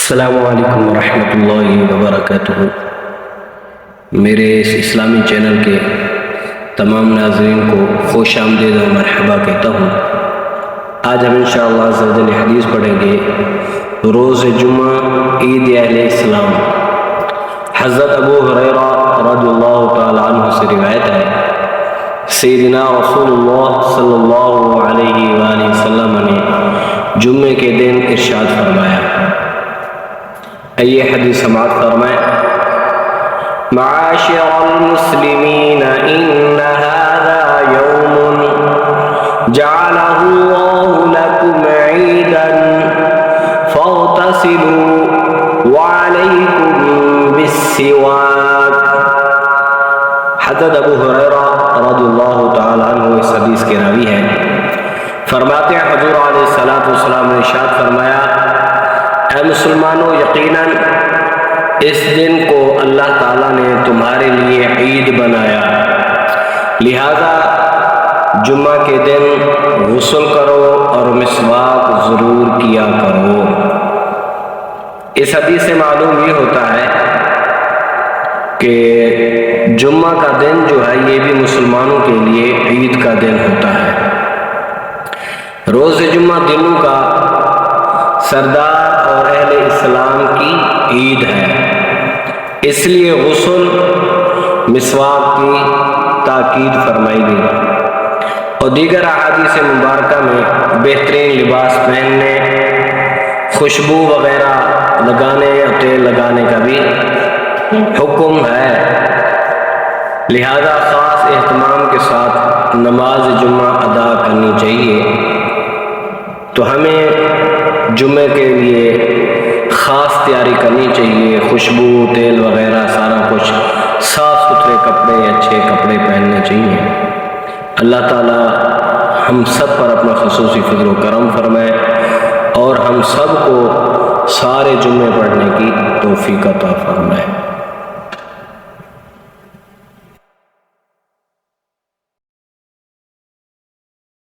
السلام علیکم ورحمۃ اللہ وبرکاتہ۔ میرے اس اسلامی چینل کے تمام ناظرین کو خوش آمدید و مرحبا کہتا ہوں۔ آج ہم انشاءاللہ عز و جل حدیث پڑھیں گے روز جمعہ عید اہل اسلام۔ حضرت ابو ہریرہ رضی اللہ تعالی عنہ سے روایت ہے، سیدنا رسول اللہ صلی اللہ علیہ وآلہ وسلم نے جمعے کے دن ارشاد فرمایا، یہ حدیث سماعت فرمائیں۔ معاشر المسلمین ان هذا یوم جعلہ اللہ لکم عیدا فاغتسلوا وعلیکم بالسواک۔ حضرت ابو ہریرہ رضی اللہ تعالی عنہ اس حدیث کے راوی ہیں، فرماتے ہیں حضور علیہ السلام نے ارشاد فرمایا، اے مسلمانوں، یقیناً اس دن کو اللہ تعالیٰ نے تمہارے لیے عید بنایا، لہذا جمعہ کے دن غسل کرو اور مسواک ضرور کیا کرو۔ اس حدیث سے معلوم یہ ہوتا ہے کہ جمعہ کا دن جو ہے یہ بھی مسلمانوں کے لیے عید کا دن ہوتا ہے۔ روز جمعہ دنوں کا سردار اور اہل اسلام کی عید ہے، اس لیے غسل مسواک کی تاکید فرمائی گئی، اور دیگر احادیث مبارکہ میں بہترین لباس پہننے، خوشبو وغیرہ لگانے یا تیل لگانے کا بھی حکم ہے، لہذا خاص اہتمام کے ساتھ نماز جمعہ ادا کرنی چاہیے۔ تو ہمیں جمعے کے لیے خاص تیاری کرنی چاہیے، خوشبو، تیل وغیرہ سارا کچھ، صاف ستھرے کپڑے، اچھے کپڑے پہننے چاہیے۔ اللہ تعالی ہم سب پر اپنا خصوصی فضل و کرم فرمائے اور ہم سب کو سارے جمعے پڑھنے کی توفیق عطا فرمائے۔